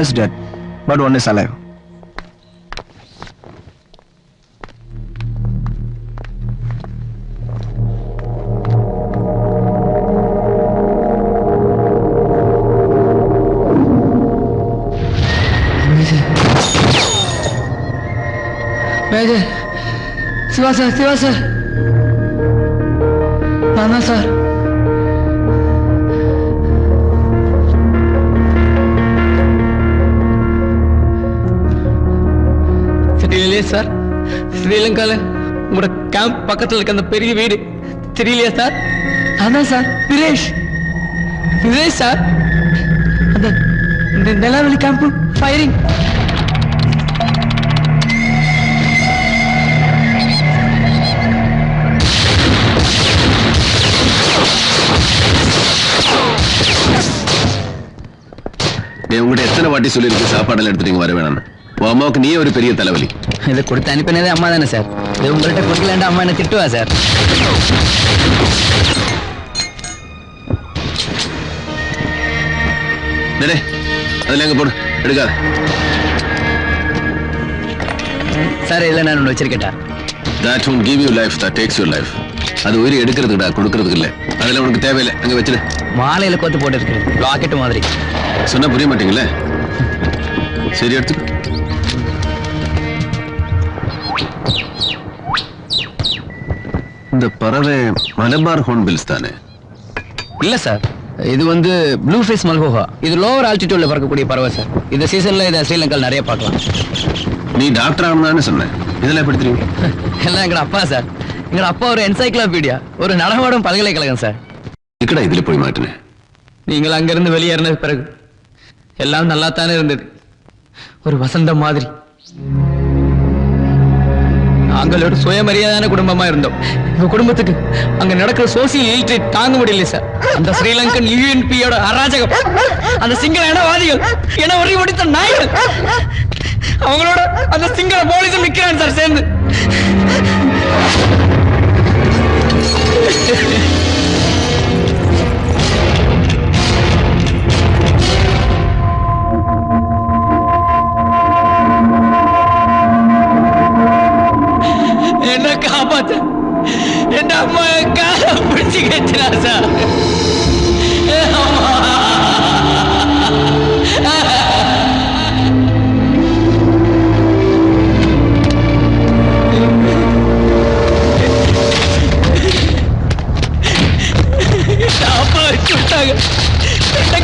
One is dead, but one is alive. Major, Siva sir. Nana sir. தெரியலையே sir, ஸ்ரீலங்கால உங்களோட camp பக்கத்தில் இருக்க அந்த பெரிய வீடு தெரியலையா சார்? அதான் சார், விரேஷ் சார், அந்த நெலாவெளி கேம்ப் ஃபயரிங். உங்கள்கிட்ட எத்தனை வாட்டி சொல்லியிருக்கு சாப்பாடெல்லாம் எடுத்துட்டு வர வேணாம். உன் அம்மாவுக்கு நீ ஒரு பெரிய தலைவலி. இதை கொடுத்து அனுப்பினதே அம்மா தானே சார். இது உங்கள்கிட்ட கொடுக்கலாண்டா அம்மா என்ன திட்டுவா சார். அதில் எங்க போடு, எடுக்காத சார். இல்லை நான் ஒன்று வச்சிருக்கேட்டா. That won't give you life, that takes your life. அது உயிரை எடுக்கிறதுக்குடா, கொடுக்கறதுக்கு இல்லை. அதில் உனக்கு தேவையில்லை, அங்கே வச்சிரு. மாலையில கோத்து போட்டு இருக்கு, ராக்கெட் மாதிரி. சொன்னா புரிய மாட்டீங்களே. சரி எடுத்துக்க. இந்த பறவை மலபார் ஹார்ன்பில்ஸ் தானே? இல்ல சார், இது வந்து ப்ளூ ஃபேஸ் மல்ஹோஹா. இது லோவர் ஆல்டிடியூட்ல பறக்கக்கூடிய பறவை சார். இந்த சீசன்ல இதை ஸ்ரீலங்கால நிறைய பார்க்கலாம். நீ டாக்டர் ஆகணும்னு சொன்னேன், இதெல்லாம் எப்படி தெரியும்? எல்லாம் எங்க அப்பா சார். எங்க அப்பா ஒரு என்சைக்ளோபீடியா, ஒரு நடமாடும் பல்கலைக்கழகம் சார். இதுக்கடா இதுல போய் மாட்டினேன். நீங்கள் அங்கிருந்து வெளியேறின பிறகு எல்லாம் நல்லா தானே இருந்தது, ஒரு வசந்தம் மாதிரி. நாங்களோட சுயமரியாதையான குடும்பமா இருந்தோம். எங்க குடும்பத்துக்கு அங்க நடக்கிற சோசியல் இலிட்ரேட் தாங்க முடியல சார். அந்த ஸ்ரீலங்கன் யூஎன்பியோட அராஜகம், அந்த சிங்கள இனவாதிகள், இன உரி முடித்த நாய்கள், அவங்களோட அந்த சிங்கள போலீஸும் நிக்கிறான் சார் சேர்ந்து. என்ன காப்பாத்த என் அம்மா கால பிடிச்சு கேட்டுறா சார். அப்பா வச்சு விட்டாங்க,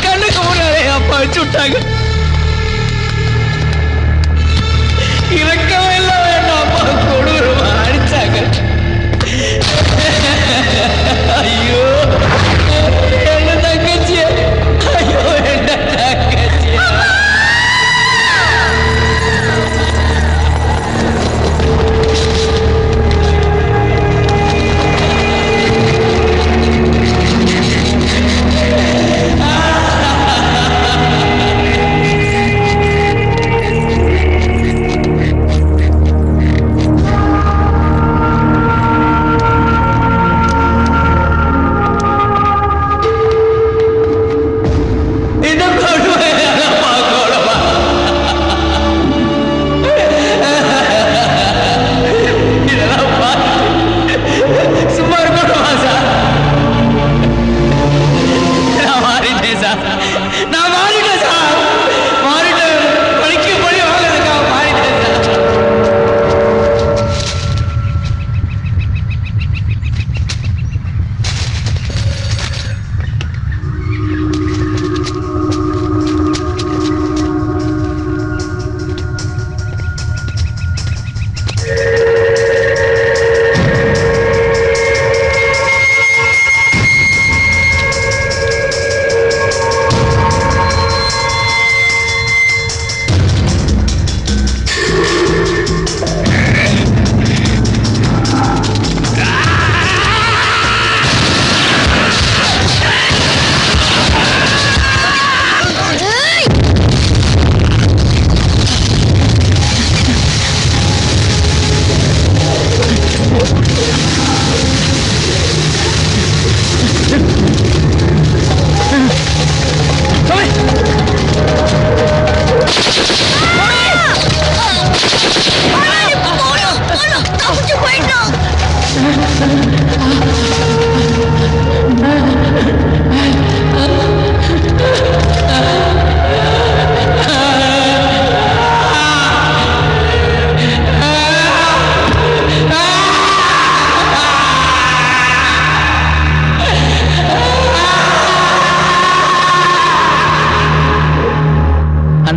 கண்ணுக்கு முன்னாலே அப்பா வச்சு விட்டாங்க. இறக்கவே இல்லை வேண்டாம், அப்பா கொடூரமா அடிச்சாங்க. ஐயோ என்ன தங்கச்சி, ஐயோ என்ன தங்கச்சி.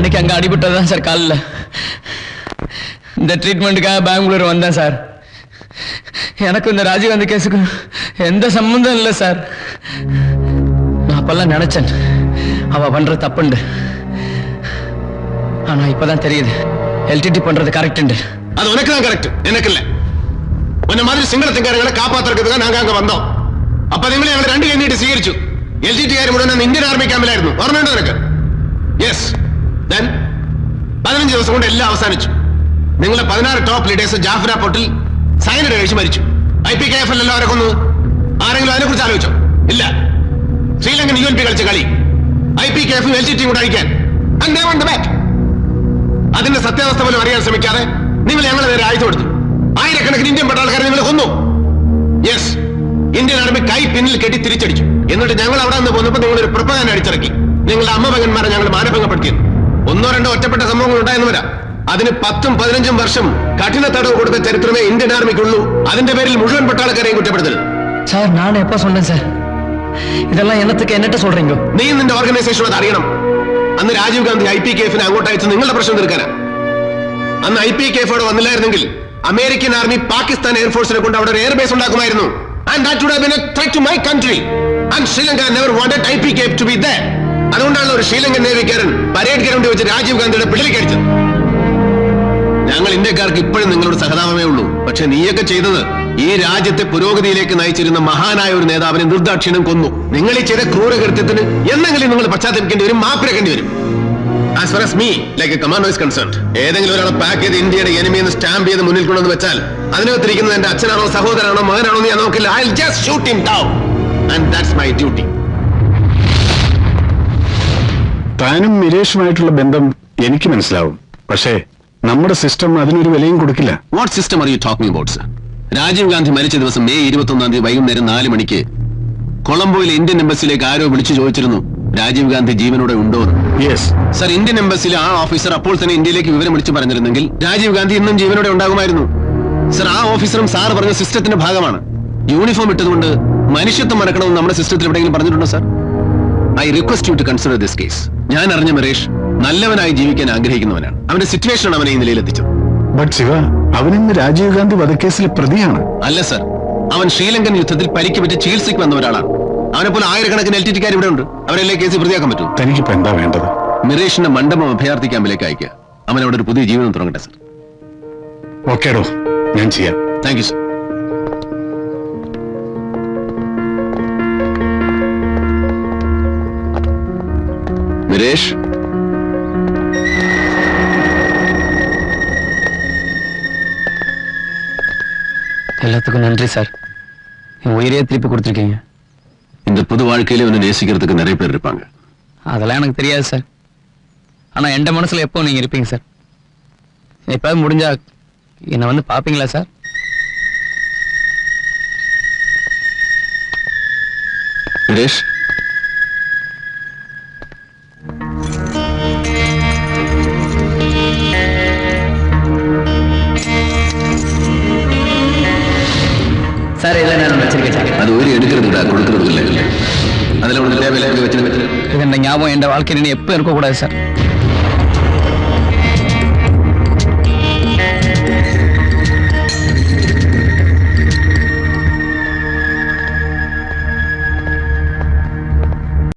அன்னைக்கு அங்க அடிபட்டதுதான் சார் காலில். இந்த ட்ரீட்மெண்ட்டுக்காக பெங்களூர் வந்தேன் சார். எனக்கு இந்த ராஜீவ்காந்தி கேஸுக்கு எந்த சம்பந்தம் இல்லை சார். நான் அப்பெல்லாம் நினைச்சேன் அவ பண்ற தப்புண்டு. ஆனா இப்பதான் தெரியுது எல்டிடி பண்றது கரெக்ட். அது உனக்கு தான் கரெக்ட், எனக்கு இல்ல. உன்ன மாதிரி சிங்கள திங்காரங்களை காப்பாத்துறதுக்கு நாங்க அங்க வந்தோம். അപ്പൊ നിങ്ങൾ ഞങ്ങൾ രണ്ട് കൈനീട്ട് സ്വീകരിച്ചു. LTT മുഴുവൻ ഇന്ത്യൻ ആർമി ക്യാമ്പിലായിരുന്നു. ഓർമ്മയുണ്ടോ നിനക്ക്? യെസ്. ദെൻ 15 ദിവസം കൊണ്ട് എല്ലാം അവസാനിച്ചു. നിങ്ങളെ 16 ടോപ്പ് ലീഡേഴ്സ് ജാഫ്ര പോർട്ടിൽ സൈനഡ് കഴിച്ച് മരിച്ചു. IPKF എല്ലാവരെ കൊന്നു. ആരെങ്കിലും അതിനെ കുറിച്ച് ആലോചിച്ചോ? ഇല്ല. ശ്രീലങ്കൻ UNP കളിച്ച കളി IPKF LTT കൂടെ അടിക്കാൻ. അതിന്റെ സത്യാവസ്ഥ പോലും അറിയാൻ ശ്രമിക്കാതെ നിങ്ങൾ ഞങ്ങളെ നേരെ ആയുധം എടുത്തു. ആയിരക്കണക്കിന് ഇന്ത്യൻ പട്ടാളക്കാരെ നിങ്ങൾ കൊന്നു. യെസ്. ഇന്ത്യൻ ആർമി കൈ പിന്നിൽ കെട്ടി തിരിച്ചടിച്ചു. എന്നിട്ട് ഞങ്ങൾ അവിടെ നിന്ന് പോന്നപ്പോൾ നിങ്ങളൊരു പ്രൊപ്പഗാൻഡ അടിച്ചിറക്കി. നിങ്ങളുടെ അമ്മപകന്മാരെ ഞങ്ങൾ മാനഭംഗപ്പെടുത്തിയത്. ഒന്നോ രണ്ടോ ഒറ്റപ്പെട്ട സംഭവങ്ങൾ ഉണ്ടായെന്ന് വരാം. അതിന് 10ഉം 15ഉം വർഷം കഠിന തടവ് കൊടുത്ത ചരിത്രമേ ഇന്ത്യൻ ആർമിക്കുള്ളൂ. അതിന്റെ പേരിൽ മുഴുവൻ പട്ടാളക്കാരെയും കുറ്റപ്പെടുത്തരുത്. സാർ ഞാൻ എപ്പോ சொன்னேன் സാർ? ഇതെല്ലാം എന്നത്തേക്ക് എന്നിട്ട് சொல்றீங்க? നീ നിന്റെ ഓർഗനൈസേഷൻ അത് അറിയണം. അന്ന് രാജീവ് ഗാന്ധി IPKF-നെ അങ്ങോട്ട് അയച്ച് നിങ്ങളുടെ പ്രശ്നം തീർക്കാനാ. അന്ന് IPKF അവിടെ വന്നില്ലായിരുന്നെങ്കിൽ അമേരിക്കൻ ആർമി പാകിസ്ഥാൻ എയർഫോഴ്സിനെ കൊണ്ട് അവിടെ ഒരു airbase ഉണ്ടാക്കുമായിരുന്നു. And that would have been a threat to my country. And Sri Lanka never wanted IPKF to be there. അതുകൊണ്ടാണ് ഒരു ശ്രീലങ്കൻ നേവിക്കാരൻ പരേഡ് ഗ്രൗണ്ടിൽ വെച്ച് രാജീവ് ഗാന്ധിയുടെ പിടിലിക്കടിച്ചത്. ഞങ്ങൾ ഇന്ത്യക്കാർക്ക് ഇപ്പോഴും നിങ്ങളോട് സഹതാപമേ ഉള്ളൂ. പക്ഷെ നീയൊക്കെ ചെയ്തത് ഈ രാജ്യത്തെ പുരോഗതിയിലേക്ക് നയിച്ചിരുന്ന മഹാനായ ഒരു നേതാവിനെ നിർദാക്ഷിണ്യം കൊന്നു. നിങ്ങൾ ഈ ചെയ്ത ക്രൂരകൃത്യത്തിന് എന്നെങ്കിലും നിങ്ങൾ പശ്ചാത്തലിക്കേണ്ടി വരും, മാപ്പിരക്കേണ്ടി വരും. As far as me, like a commando is concerned, ഏതെങ്കിലും ഒരാളെ പാക്ക് ചെയ്ത് ഇന്ത്യയുടെ എനിമി എന്ന് സ്റ്റാമ്പ് ചെയ്ത് മുന്നിൽ കൊണ്ടുവന്ന് വെച്ചാൽ അതിനകത്തിരിക്കുന്നത് എന്റെ അച്ഛനാണോ സഹോദരനാണോ മകനാണോ എന്ന് ഞാൻ നോക്കില്ല. I'll just shoot him down. And that's my duty. താനും മിരേഷുമായിട്ടുള്ള ബന്ധം എനിക്ക് മനസ്സിലാവും. പക്ഷേ നമ്മുടെ സിസ്റ്റം അതിനൊരു വിലയും കൊടുക്കില്ല. What system are you talking about sir? Rajiv Gandhi മരിച്ച ദിവസം മെയ് 21 വൈകുന്നേരം 4 മണിക്ക് കൊളംബോയിലെ ഇന്ത്യൻ എംബസിയിലേക്ക് ആരോ വിളിച്ചു ചോദിച്ചിരുന്നു രാജീവ് ഗാന്ധി ജീവനോടെ ഉണ്ടോ എന്ന്. യെസ് സർ, ഇന്ത്യൻ എംബസിയിലെ ആ ഓഫീസർ അപ്പോൾ തന്നെ ഇന്ത്യയിലേക്ക് വിവരം വിളിച്ചു പറഞ്ഞിരുന്നെങ്കിൽ രാജീവ് ഗാന്ധി ഇന്നും ജീവനോടെ ഉണ്ടാകുമായിരുന്നു. സർ, ആ ഓഫീസറും സാർ പറഞ്ഞ സിസ്റ്റത്തിന്റെ ഭാഗമാണ്. യൂണിഫോം ഇട്ടതുകൊണ്ട് മനുഷ്യത്വം മറക്കണമെന്ന് നമ്മുടെ സിസ്റ്റത്തിൽ എവിടെയെങ്കിലും പറഞ്ഞിട്ടുണ്ടോ sir? I request you to consider this case. ഞാൻ അറിഞ്ഞ മരേഷ് നല്ലവനായി ജീവിക്കാൻ ആഗ്രഹിക്കുന്നവനാണ്. അവന്റെ സിറ്റുവേഷനാണ് അവനെ ഈ നിലയിലെത്തിച്ചത്. ബട്ട് ശിവ, അവനിന്ന് രാജീവ് ഗാന്ധി വധക്കേസിൽ പ്രതിയാണ്. അല്ല സർ, അവൻ ശ്രീലങ്കൻ യുദ്ധത്തിൽ പരിക്ക് പറ്റി ചികിത്സയ്ക്ക് വന്ന ഒരാളാണ്. അവനെ പോലെ ആയിരക്കണക്കിന് LTT-ക്കാർ ഇവിടെ ഉണ്ട്. അവരെല്ലാം കേസിൽ പ്രതിയാക്കാൻ പറ്റും. തനിക്കിപ്പോ എന്താ വേണ്ടത്? മിറേഷിന്റെ മണ്ഡപം അഭയാർത്ഥി ക്യാമ്പിലേക്ക് അയക്കുക. അവൻ അവിടെ ഒരു പുതിയ ജീവിതം തുടങ്ങട്ടെ സർ. ഓക്കേടോ, ഞാൻ ചെയ്യാം. Thank you sir. മിരേഷ്, எல்லாத்துக்கும் நன்றி சார். என் உயிரையே திருப்பி கொடுத்துருக்கீங்க. இந்த புது வாழ்க்கையில ஒன்று நேசிக்கிறதுக்கு நிறைய பேர் இருப்பாங்க. அதெல்லாம் எனக்கு தெரியாது சார். ஆனா என் மனசுல எப்போ நீங்க இருப்பீங்க சார். எப்ப முடிஞ்சா என்ன வந்து பாப்பீங்களா சார்? மிரேஷ், சார் இதெல்லாம் நான் வச்சிருக்கேன் சார். அது உயிரை எடுக்கிறதுடா, கொடுக்கறது இல்லை. அதில் உனக்கு தேவையில்லை வச்சிருக்க. இது என் ஞாபகம் என் வாழ்க்கையில் எப்போ இருக்கக்கூடாது சார்.